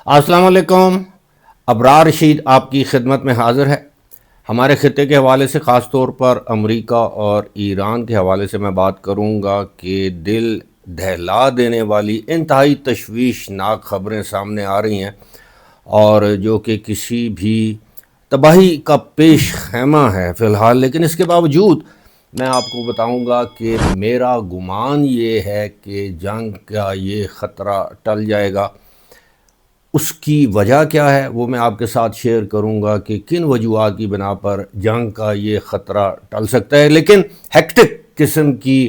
السلام علیکم۔ ابرار رشید آپ کی خدمت میں حاضر ہے۔ ہمارے خطے کے حوالے سے خاص طور پر امریکہ اور ایران کے حوالے سے میں بات کروں گا کہ دل دہلا دینے والی انتہائی تشویشناک خبریں سامنے آ رہی ہیں، اور جو کہ کسی بھی تباہی کا پیش خیمہ ہے فی الحال، لیکن اس کے باوجود میں آپ کو بتاؤں گا کہ میرا گمان یہ ہے کہ جنگ کا یہ خطرہ ٹل جائے گا۔ اس کی وجہ کیا ہے وہ میں آپ کے ساتھ شیئر کروں گا کہ کن وجوہات کی بنا پر جنگ کا یہ خطرہ ٹل سکتا ہے، لیکن ہیکٹک قسم کی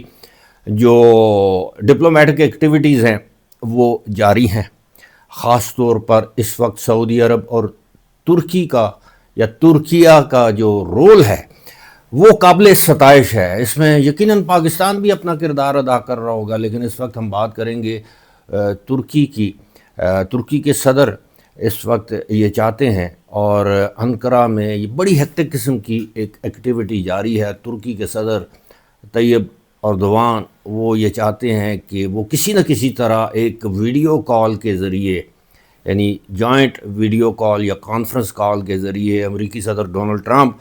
جو ڈپلومیٹک ایکٹیویٹیز ہیں وہ جاری ہیں۔ خاص طور پر اس وقت سعودی عرب اور ترکی کا یا ترکیہ کا جو رول ہے وہ قابل ستائش ہے۔ اس میں یقیناً پاکستان بھی اپنا کردار ادا کر رہا ہوگا، لیکن اس وقت ہم بات کریں گے ترکی کی۔ ترکی کے صدر اس وقت یہ چاہتے ہیں، اور انقرہ میں یہ بڑی ہیکٹک قسم کی ایک ایکٹیویٹی جاری ہے۔ ترکی کے صدر طیب اردوان وہ یہ چاہتے ہیں کہ وہ کسی نہ کسی طرح ایک ویڈیو کال کے ذریعے، یعنی جوائنٹ ویڈیو کال یا کانفرنس کال کے ذریعے امریکی صدر ڈونلڈ ٹرمپ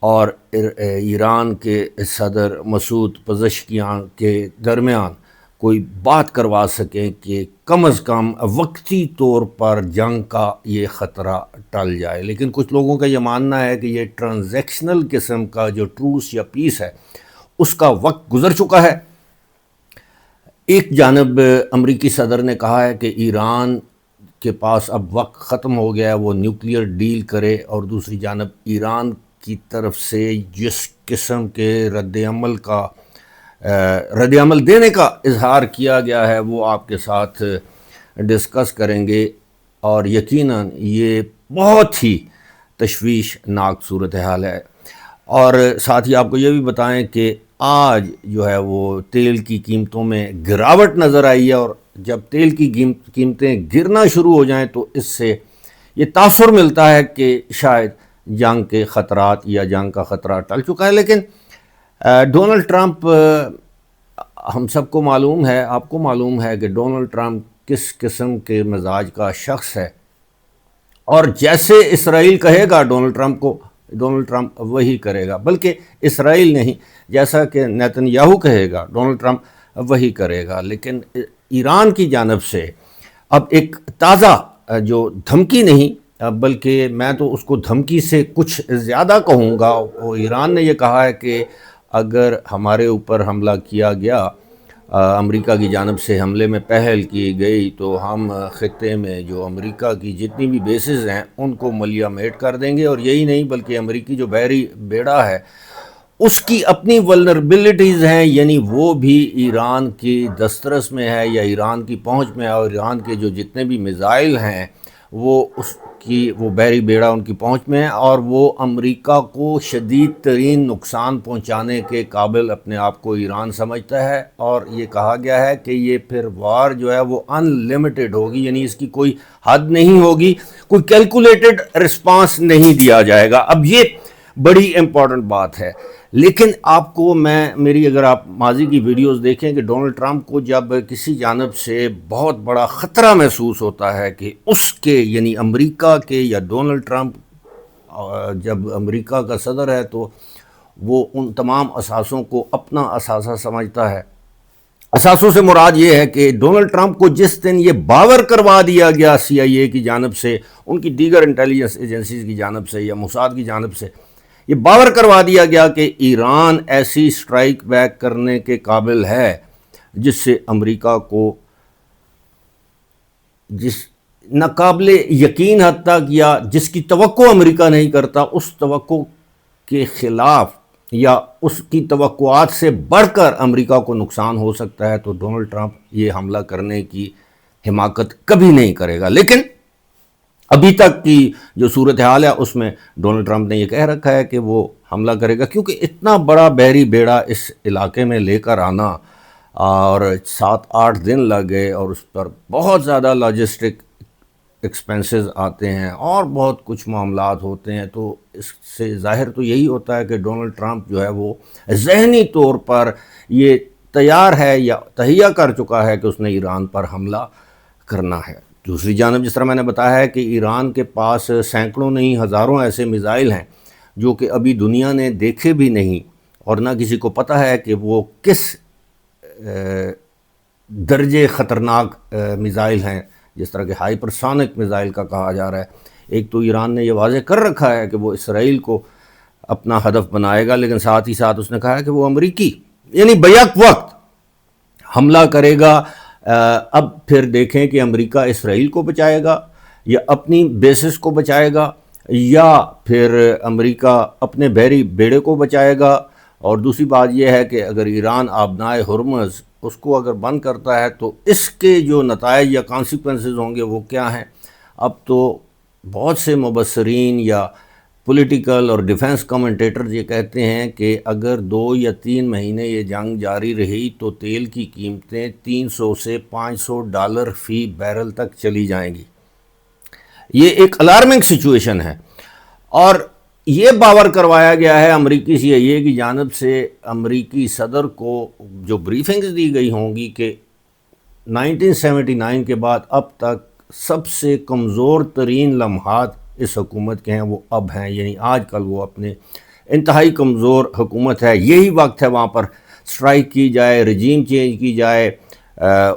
اور ایران کے صدر مسعود پزشکیان کے درمیان کوئی بات کروا سکیں کہ کم از کم وقتی طور پر جنگ کا یہ خطرہ ٹل جائے۔ لیکن کچھ لوگوں کا یہ ماننا ہے کہ یہ ٹرانزیکشنل قسم کا جو ٹروس یا پیس ہے اس کا وقت گزر چکا ہے۔ ایک جانب امریکی صدر نے کہا ہے کہ ایران کے پاس اب وقت ختم ہو گیا ہے، وہ نیوکلیئر ڈیل کرے، اور دوسری جانب ایران کی طرف سے جس قسم کے رد عمل دینے کا اظہار کیا گیا ہے وہ آپ کے ساتھ ڈسکس کریں گے، اور یقیناً یہ بہت ہی تشویشناک صورتحال ہے۔ اور ساتھ ہی آپ کو یہ بھی بتائیں کہ آج جو ہے وہ تیل کی قیمتوں میں گراوٹ نظر آئی ہے، اور جب تیل کی قیمتیں گرنا شروع ہو جائیں تو اس سے یہ تاثر ملتا ہے کہ شاید جنگ کے خطرات یا جنگ کا خطرہ ٹل چکا ہے۔ لیکن ڈونلڈ ٹرمپ، ہم سب کو معلوم ہے، آپ کو معلوم ہے کہ ڈونلڈ ٹرمپ کس قسم کے مزاج کا شخص ہے، اور جیسے اسرائیل کہے گا ڈونلڈ ٹرمپ وہی کرے گا، بلکہ اسرائیل نہیں، جیسا کہ نیتن یاہو کہے گا ڈونلڈ ٹرمپ وہی کرے گا۔ لیکن ایران کی جانب سے اب ایک تازہ جو دھمکی نہیں، بلکہ میں تو اس کو دھمکی سے کچھ زیادہ کہوں گا، وہ ایران نے یہ کہا ہے کہ اگر ہمارے اوپر حملہ کیا گیا، امریکہ کی جانب سے حملے میں پہل کی گئی، تو ہم خطے میں جو امریکہ کی جتنی بھی بیسز ہیں ان کو ملیہ میٹ کر دیں گے، اور یہی نہیں بلکہ امریکی جو بحری بیڑا ہے اس کی اپنی ولنربلٹیز ہیں، یعنی وہ بھی ایران کی دسترس میں ہے یا ایران کی پہنچ میں ہے، اور ایران کے جو جتنے بھی میزائل ہیں وہ بحری بیڑا ان کی پہنچ میں ہے، اور وہ امریکہ کو شدید ترین نقصان پہنچانے کے قابل اپنے آپ کو ایران سمجھتا ہے۔ اور یہ کہا گیا ہے کہ یہ پھر وار جو ہے وہ ان لمیٹڈ ہوگی، یعنی اس کی کوئی حد نہیں ہوگی، کوئی کیلکولیٹڈ رسپانس نہیں دیا جائے گا۔ اب یہ بڑی امپورٹنٹ بات ہے، لیکن آپ کو میری اگر آپ ماضی کی ویڈیوز دیکھیں کہ ڈونلڈ ٹرمپ کو جب کسی جانب سے بہت بڑا خطرہ محسوس ہوتا ہے کہ اس کے، یعنی امریکہ کے یا ڈونلڈ ٹرمپ جب امریکہ کا صدر ہے تو وہ ان تمام اثاثوں کو اپنا اثاثہ سمجھتا ہے۔ اثاثوں سے مراد یہ ہے کہ ڈونلڈ ٹرمپ کو جس دن یہ باور کروا دیا گیا CIA کی جانب سے، ان کی دیگر انٹیلیجنس ایجنسیز کی جانب سے یا موساد کی جانب سے یہ باور کروا دیا گیا کہ ایران ایسی سٹرائک بیک کرنے کے قابل ہے جس سے امریکہ کو جس ناقابل یقین حد تک یا جس کی توقع امریکہ نہیں کرتا، اس توقع کے خلاف یا اس کی توقعات سے بڑھ کر امریکہ کو نقصان ہو سکتا ہے، تو ڈونلڈ ٹرمپ یہ حملہ کرنے کی حماقت کبھی نہیں کرے گا۔ لیکن ابھی تک کی جو صورتحال ہے اس میں ڈونلڈ ٹرمپ نے یہ کہہ رکھا ہے کہ وہ حملہ کرے گا، کیونکہ اتنا بڑا بحری بیڑا اس علاقے میں لے کر آنا، اور 7-8 دن لگ گئے، اور اس پر بہت زیادہ لاجسٹک ایکسپینسز آتے ہیں اور بہت کچھ معاملات ہوتے ہیں، تو اس سے ظاہر تو یہی ہوتا ہے کہ ڈونلڈ ٹرمپ جو ہے وہ ذہنی طور پر یہ تیار ہے یا تہیہ کر چکا ہے کہ اس نے ایران پر حملہ کرنا ہے۔ دوسری جانب جس طرح میں نے بتایا ہے کہ ایران کے پاس سینکڑوں نہیں ہزاروں ایسے میزائل ہیں جو کہ ابھی دنیا نے دیکھے بھی نہیں، اور نہ کسی کو پتہ ہے کہ وہ کس درجے خطرناک میزائل ہیں، جس طرح کہ ہائپرسونک میزائل کا کہا جا رہا ہے۔ ایک تو ایران نے یہ واضح کر رکھا ہے کہ وہ اسرائیل کو اپنا ہدف بنائے گا، لیکن ساتھ ہی ساتھ اس نے کہا ہے کہ وہ امریکی یعنی بیک وقت حملہ کرے گا۔ اب پھر دیکھیں کہ امریکہ اسرائیل کو بچائے گا یا اپنی بیسز کو بچائے گا، یا پھر امریکہ اپنے بحری بیڑے کو بچائے گا۔ اور دوسری بات یہ ہے کہ اگر ایران آبنائے ہرمز اس کو اگر بند کرتا ہے تو اس کے جو نتائج یا کانسیکوینسز ہوں گے وہ کیا ہیں۔ اب تو بہت سے مبصرین یا پولیٹیکل اور ڈیفنس کمنٹیٹرز یہ کہتے ہیں کہ اگر 2 یا 3 مہینے یہ جنگ جاری رہی تو تیل کی قیمتیں $300 سے $500 فی بیرل تک چلی جائیں گی۔ یہ ایک الارمنگ سچویشن ہے، اور یہ باور کروایا گیا ہے امریکی CIA کی جانب سے امریکی صدر کو، جو بریفنگز دی گئی ہوں گی، کہ 1979 کے بعد اب تک سب سے کمزور ترین لمحات اس حکومت کے ہیں وہ اب ہیں، یعنی آج کل وہ اپنے انتہائی کمزور حکومت ہے۔ یہی وقت ہے وہاں پر سٹرائک کی جائے، رجیم چینج کی جائے،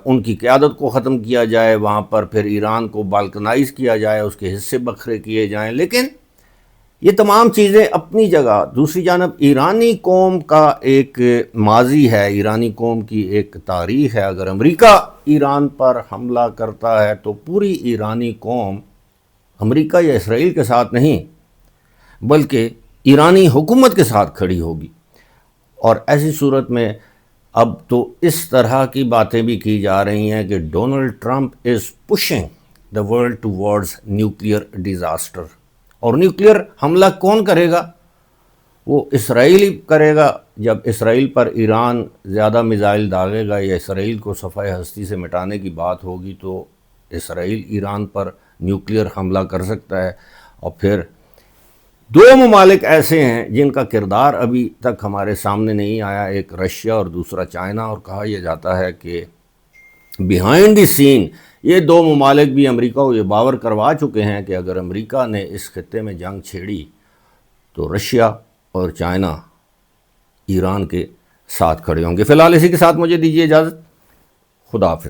ان کی قیادت کو ختم کیا جائے، وہاں پر پھر ایران کو بالکنائز کیا جائے، اس کے حصے بکھرے کیے جائیں۔ لیکن یہ تمام چیزیں اپنی جگہ، دوسری جانب ایرانی قوم کا ایک ماضی ہے، ایرانی قوم کی ایک تاریخ ہے۔ اگر امریکہ ایران پر حملہ کرتا ہے تو پوری ایرانی قوم امریکہ یا اسرائیل کے ساتھ نہیں بلکہ ایرانی حکومت کے ساتھ کھڑی ہوگی۔ اور ایسی صورت میں اب تو اس طرح کی باتیں بھی کی جا رہی ہیں کہ Donald Trump is pushing the world towards nuclear disaster. اور نیوکلیئر حملہ کون کرے گا؟ وہ اسرائیل ہی کرے گا۔ جب اسرائیل پر ایران زیادہ میزائل داغے گا یا اسرائیل کو صفحہ ہستی سے مٹانے کی بات ہوگی تو اسرائیل ایران پر نیوکلیئر حملہ کر سکتا ہے۔ اور پھر 2 ممالک ایسے ہیں جن کا کردار ابھی تک ہمارے سامنے نہیں آیا، ایک رشیا اور دوسرا چائنا، اور کہا یہ جاتا ہے کہ بیہائنڈ دی سین یہ 2 ممالک بھی امریکہ کو یہ باور کروا چکے ہیں کہ اگر امریکہ نے اس خطے میں جنگ چھیڑی تو رشیا اور چائنا ایران کے ساتھ کھڑے ہوں گے۔ فی الحال اسی کے ساتھ مجھے دیجیے اجازت، خدا حافظ۔